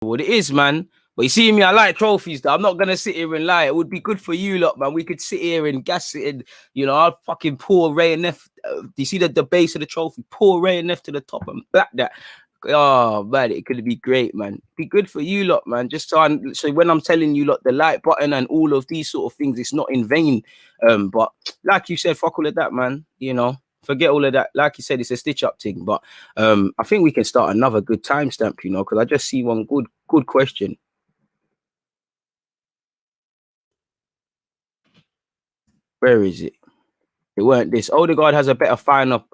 what it is, man. But you see me, I like trophies though. I'm not gonna sit here and lie. It would be good for you lot, man. We could sit here and gas it and I'll fucking pour Ray and Neff. Do you see the base of the trophy? Pour Ray and Neff to the top and back that. Oh man, it could be great, man. Be good for you lot, man. Just so when I'm telling you lot the like button and all of these sort of things, it's not in vain. But like you said, fuck all of that, man. Forget all of that. Like you said, it's a stitch up thing. But I think we can start another good timestamp, because I just see one good question. Where is it? It weren't this. Odegaard has a better final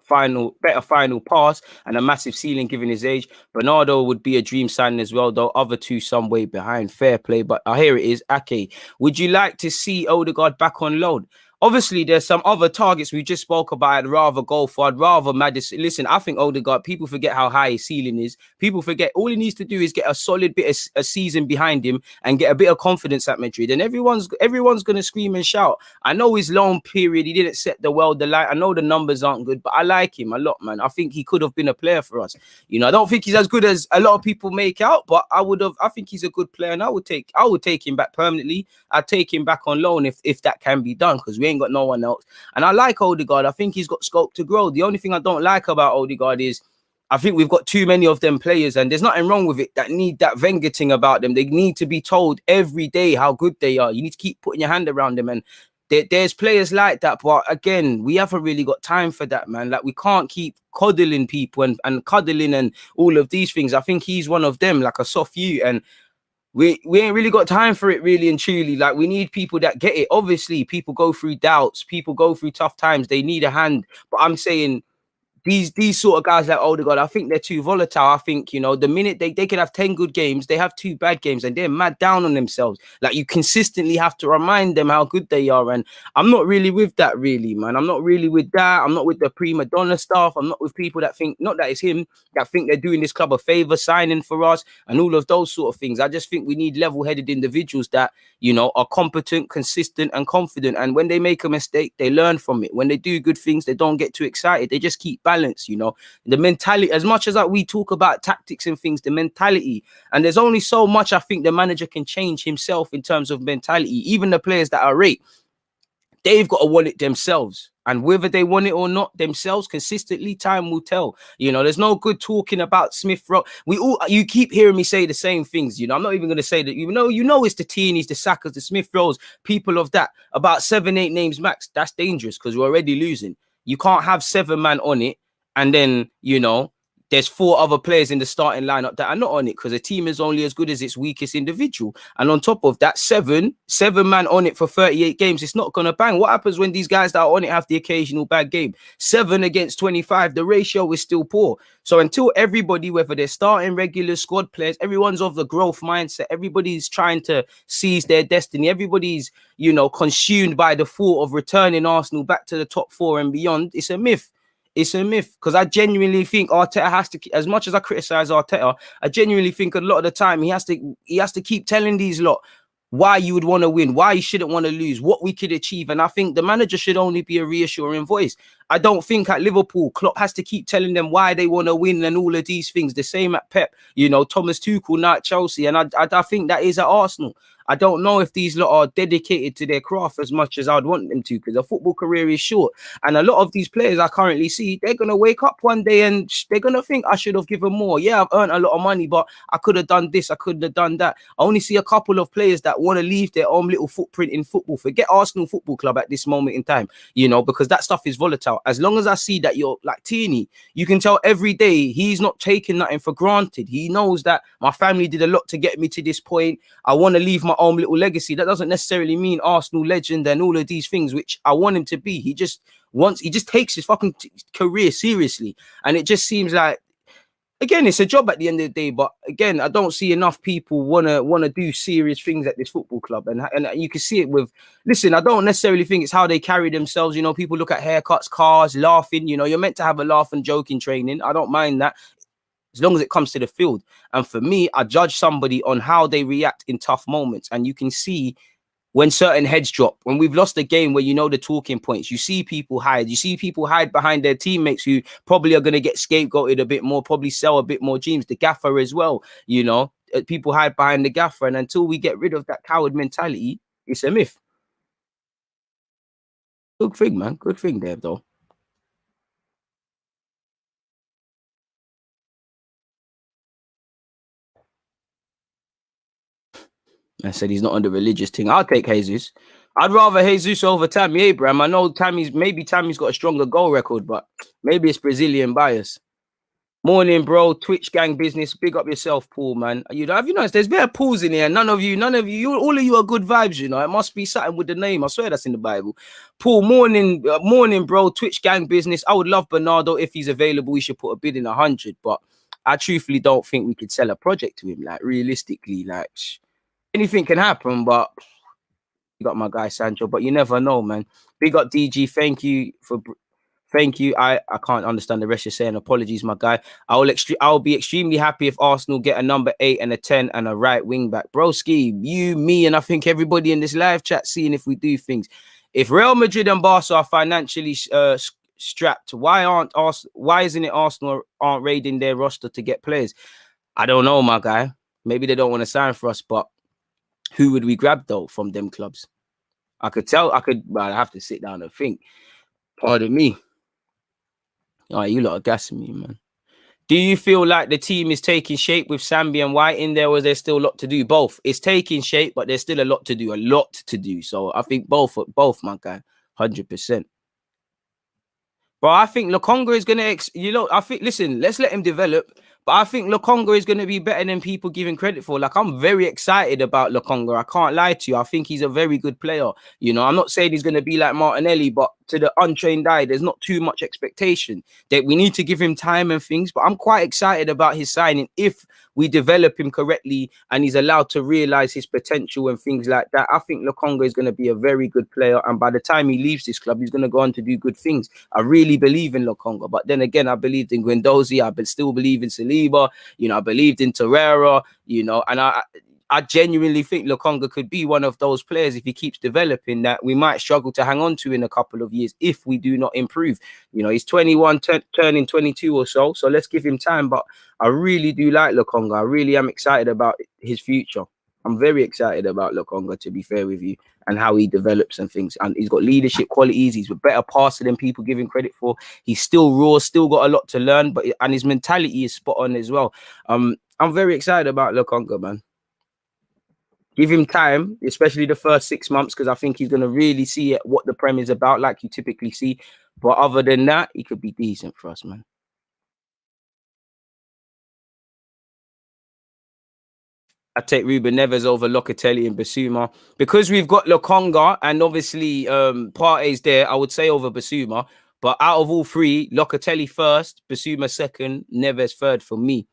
pass and a massive ceiling given his age. Bernardo would be a dream signing as well, though other two some way behind. Fair play, but here it is. Ake, would you like to see Odegaard back on loan? Obviously, there's some other targets we just spoke about. I'd rather go for. I'd rather Madison. Listen, I think Odegaard, people forget how high his ceiling is. People forget all he needs to do is get a solid bit of a season behind him and get a bit of confidence at Madrid. And everyone's going to scream and shout. I know his loan period, he didn't set the world alight. I know the numbers aren't good, but I like him a lot, man. I think he could have been a player for us. I don't think he's as good as a lot of people make out, but I think he's a good player, and I would take him back permanently. I'd take him back on loan if that can be done, because we ain't got no one else. And I like Odegaard. I think he's got scope to grow. The only thing I don't like about Odegaard is I think we've got too many of them players, and there's nothing wrong with it, that need that Wenger thing about them. They need to be told every day how good they are. You need to keep putting your hand around them, and there's players like that. But again, we haven't really got time for that, man. Like, we can't keep coddling people and cuddling and all of these things. I think he's one of them, like a soft you, and we ain't really got time for it, really and truly. Like, we need people that get it. Obviously, people go through doubts, people go through tough times, they need a hand. But I'm saying these sort of guys like Odegaard, I think they're too volatile. I think, the minute they can have 10 good games, they have 2 bad games, and they're mad down on themselves. Like, you consistently have to remind them how good they are. And I'm not really with that, really, man. I'm not really with that. I'm not with the prima donna stuff. I'm not with people that think, not that it's him, that think they're doing this club a favor, signing for us and all of those sort of things. I just think we need level-headed individuals that, are competent, consistent and confident. And when they make a mistake, they learn from it. When they do good things, they don't get too excited. They just keep balance. The mentality, as much as we talk about tactics and things, the mentality, and there's only so much I think the manager can change himself in terms of mentality. Even the players that are rate, they've got to want it themselves, and whether they want it or not themselves consistently, time will tell. There's no good talking about Smith Rowe. You keep hearing me say the same things. I'm not even going to say that. It's the Teenys, the Sackers, the Smith Rowes, people of that, about 7-8 names max. That's dangerous, because we're already losing. You can't have 7 man on it and then, there's 4 other players in the starting lineup that are not on it, because a team is only as good as its weakest individual. And on top of that, 7 man on it for 38 games, it's not going to bang. What happens when these guys that are on it have the occasional bad game? 7 against 25, the ratio is still poor. So until everybody, whether they're starting regular squad players, everyone's of the growth mindset, everybody's trying to seize their destiny, everybody's, consumed by the thought of returning Arsenal back to the top 4 and beyond, it's a myth. It's a myth, because I genuinely think Arteta has to, as much as I criticize Arteta, I genuinely think a lot of the time he has to keep telling these lot why you would want to win, why you shouldn't want to lose, what we could achieve. And I think the manager should only be a reassuring voice. I don't think at Liverpool, Klopp has to keep telling them why they want to win and all of these things. The same at Pep, Thomas Tuchel, now at Chelsea. And I think that is at Arsenal. I don't know if these lot are dedicated to their craft as much as I'd want them to, because a football career is short. And a lot of these players I currently see, they're going to wake up one day and they're going to think, I should have given more. Yeah, I've earned a lot of money, but I could have done this, I could have done that. I only see a couple of players that want to leave their own little footprint in football. Forget Arsenal Football Club at this moment in time, because that stuff is volatile. As long as I see that you're like Tierney, you can tell every day he's not taking nothing for granted. He knows that my family did a lot to get me to this point. I want to leave my own little legacy. That doesn't necessarily mean Arsenal legend and all of these things, which I want him to be. He just takes his fucking career seriously. And it just seems like, again, it's a job at the end of the day, but again, I don't see enough people want to do serious things at this football club. And you can see it with, listen, I don't necessarily think it's how they carry themselves. People look at haircuts, cars, laughing. You're meant to have a laugh and joke in training. I don't mind that, as long as it comes to the field. And for me, I judge somebody on how they react in tough moments. And you can see when certain heads drop, when we've lost a game where you know the talking points, you see people hide. You see people hide behind their teammates who probably are going to get scapegoated a bit more, probably sell a bit more dreams. The gaffer as well, you know. People hide behind the gaffer, and until we get rid of that coward mentality, it's a myth. Good thing, man. Good thing there, though. I said he's not on the religious thing. I'll take Jesus. I'd rather Jesus over Tammy Abraham. I know Tammy's got a stronger goal record, but maybe it's Brazilian bias. Morning, bro. Twitch gang business. Big up yourself, Paul, man. You know, have you noticed there's better Pauls in here? None of you, all of you are good vibes, you know. It must be something with the name. I swear that's in the Bible. Paul, morning, bro. Twitch gang business. I would love Bernardo if he's available. We should put a bid in 100, but I truthfully don't think we could sell a project to him. Like, realistically, like, anything can happen, but you got my guy Sancho, but you never know, man. Big up DG. Thank you. I can't understand the rest you're saying. Apologies, my guy. I'll be extremely happy if Arsenal get a number 8 and a 10 and a right wing back. Broski, you, me, and I think everybody in this live chat seeing if we do things. If Real Madrid and Barca are financially strapped, why isn't it Arsenal aren't raiding their roster to get players? I don't know, my guy. Maybe they don't want to sign for us, but who would we grab though from them clubs? Well, I have to sit down and think. Pardon me. All right, you lot are gassing me, man. Do you feel like the team is taking shape with Sambi and White in there, or is there still a lot to do? Both. It's taking shape, but there's still a lot to do. So I think both, my guy, 100%. But I think Lokonga is going to, listen, let's let him develop. But I think Lokonga is going to be better than people giving credit for. Like, I'm very excited about Lokonga. I can't lie to you. I think he's a very good player. You know, I'm not saying he's going to be like Martinelli, but to the untrained eye, there's not too much expectation. That we need to give him time and things. But I'm quite excited about his signing if we develop him correctly and he's allowed to realize his potential and things like that. I think Lokonga is going to be a very good player. And by the time he leaves this club, he's going to go on to do good things. I really believe in Lokonga. But then again, I believed in Guendouzi. I still believe in Saliba. You know, I believed in Torreira, you know, and I genuinely think Lokonga could be one of those players if he keeps developing that we might struggle to hang on to in a couple of years if we do not improve. You know, he's 21, turning 22 or so, so let's give him time. But I really do like Lokonga. I really am excited about his future. I'm very excited about Lokonga, to be fair with you, and how he develops and things. And he's got leadership qualities. He's a better passer than people give him credit for. He's still raw, still got a lot to learn, and his mentality is spot on as well. I'm very excited about Lokonga, man. Give him time, especially the first 6 months, because I think he's going to really see what the Prem is about, like you typically see. But other than that, he could be decent for us, man. I take Ruben Neves over Locatelli and Basuma. Because we've got Lokonga and obviously Partey's there, I would say over Basuma. But out of all three, Locatelli first, Basuma second, Neves third for me.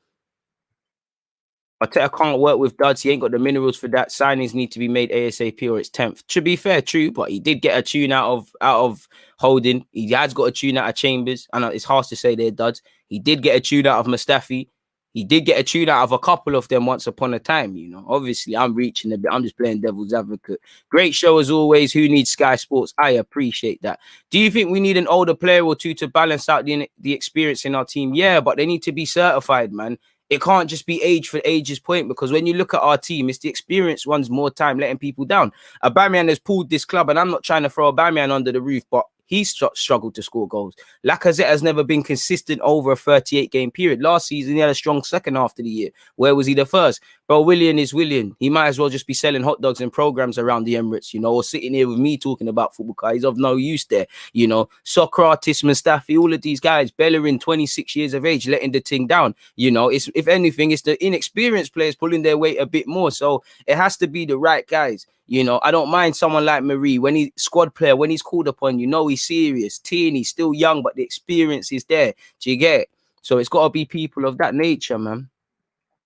I can't work with Duds. He ain't got the minerals for that. Signings need to be made ASAP or it's 10th. To be fair, true, but he did get a tune out of Holding. He has got a tune out of Chambers. I know it's hard to say they're Duds. He did get a tune out of Mustafi. He did get a tune out of a couple of them once upon a time, you know. Obviously, I'm reaching a bit. I'm just playing devil's advocate. Great show as always. Who needs Sky Sports? I appreciate that. Do you think we need an older player or two to balance out the experience in our team? Yeah, but they need to be certified, man. It can't just be age for age's point, because when you look at our team, it's the experienced ones more time letting people down. Aubameyang has pulled this club, and I'm not trying to throw Aubameyang under the roof, but he's struggled to score goals. Lacazette has never been consistent over a 38-game period. Last season, he had a strong second half of the year. Where was he the first? Bro, Willian is Willian. He might as well just be selling hot dogs and programs around the Emirates, you know, or sitting here with me talking about football, car. He's of no use there, you know. Socrates, Mustafi, all of these guys, Bellerin, 26 years of age, letting the thing down. You know, it's, if anything, it's the inexperienced players pulling their weight a bit more. So it has to be the right guys. You know, I don't mind someone like Marie when he's squad player, when he's called upon, you know, he's serious. He's still young, but the experience is there. Do you get it? So it's got to be people of that nature, man.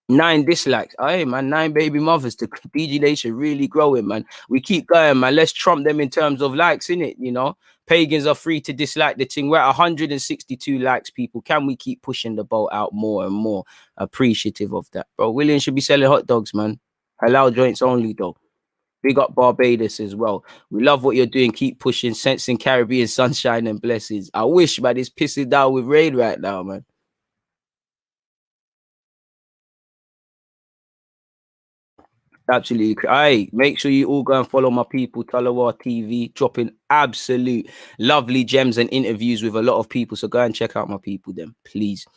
9 dislikes. Hey, man, 9 baby mothers. The DG Nation really growing, man. We keep going, man. Let's trump them in terms of likes, innit? You know, pagans are free to dislike the thing. We're at 162 likes, people. Can we keep pushing the boat out more and more? Appreciative of that, bro. William should be selling hot dogs, man. Halal joints only, though. Big up Barbados as well. We love what you're doing. Keep pushing, sensing Caribbean sunshine and blessings. I wish, man, it's pissing down with rain right now, man. Absolutely. Hey, make sure you all go and follow my people, Talawa TV, dropping absolute lovely gems and interviews with a lot of people. So go and check out my people then, please.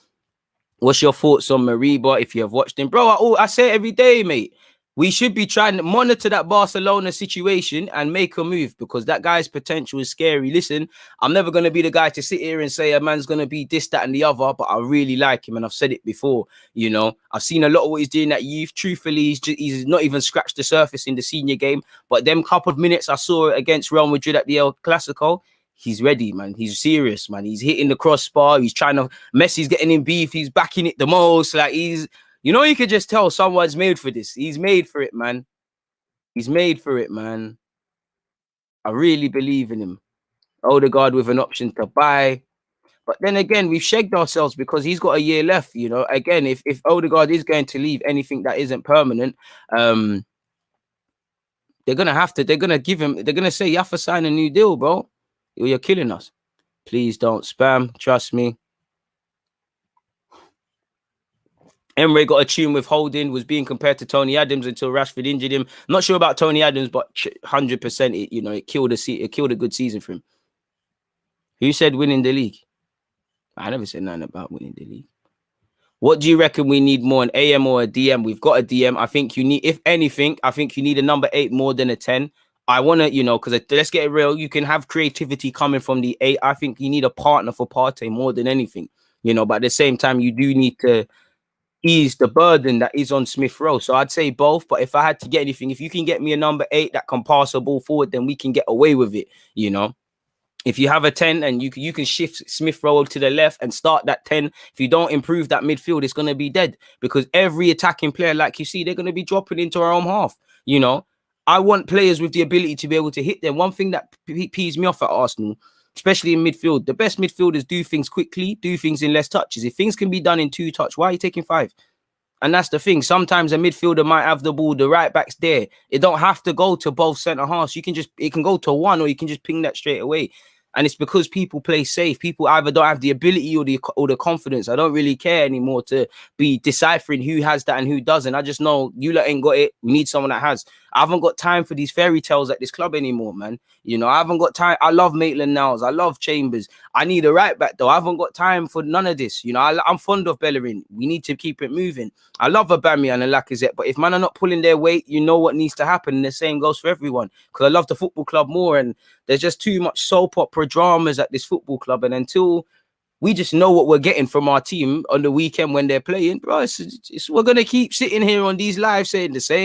What's your thoughts on Mariba if you have watched him? Bro, I say it every day, mate. We should be trying to monitor that Barcelona situation and make a move because that guy's potential is scary. Listen, I'm never going to be the guy to sit here and say a man's going to be this, that, and the other, but I really like him. And I've said it before, you know, I've seen a lot of what he's doing at youth. Truthfully, he's not even scratched the surface in the senior game. But them couple of minutes I saw against Real Madrid at the El Clasico, he's ready, man. He's serious, man. He's hitting the crossbar. He's trying to, Messi's getting in beef. He's backing it the most. Like you know, you could just tell someone's made for this. He's made for it, man. He's made for it, man. I really believe in him. Odegaard with an option to buy. But then again, we've shagged ourselves because he's got a year left, you know. Again, if Odegaard is going to leave anything that isn't permanent, they're gonna give him, they're gonna say you have to sign a new deal, bro. You're killing us. Please don't spam. Trust me. Emre got a tune with Holding, was being compared to Tony Adams until Rashford injured him. Not sure about Tony Adams, but 100% it killed a good season for him. Who said winning the league? I never said nothing about winning the league. What do you reckon we need more, an AM or a DM? We've got a DM. I think you need, if anything, I think you need a number 8 more than a 10. I want to, because let's get it real. You can have creativity coming from the 8. I think you need a partner for Partey more than anything, but at the same time, you do need to ease the burden that is on Smith Rowe. So I'd say both. But if I had to get anything, if you can get me a number 8 that can pass the ball forward, then we can get away with it, If you have a 10 and you can shift Smith Rowe to the left and start that 10, if you don't improve that midfield, it's going to be dead because every attacking player, like you see, they're going to be dropping into our own half. I want players with the ability to be able to hit them. One thing that pees me off at Arsenal, especially in midfield, the best midfielders do things quickly, do things in less touches. If things can be done in 2 touch, why are you taking 5? And that's the thing. Sometimes a midfielder might have the ball, the right back's there. It don't have to go to both centre halves. It can go to one, or you can just ping that straight away. And it's because people play safe. People either don't have the ability or the confidence. I don't really care anymore to be deciphering who has that and who doesn't. I just know you lot ain't got it. We need someone that has. I haven't got time for these fairy tales at this club anymore, man. I haven't got time. I love Maitland-Niles. I love Chambers. I need a right back, though. I haven't got time for none of this. I'm fond of Bellerin. We need to keep it moving. I love Aubameyang and Lacazette, but if man are not pulling their weight, you know what needs to happen. And the same goes for everyone. Because I love the football club more, and there's just too much soap opera dramas at this football club. And until we just know what we're getting from our team on the weekend when they're playing, bro, we're going to keep sitting here on these lives saying the same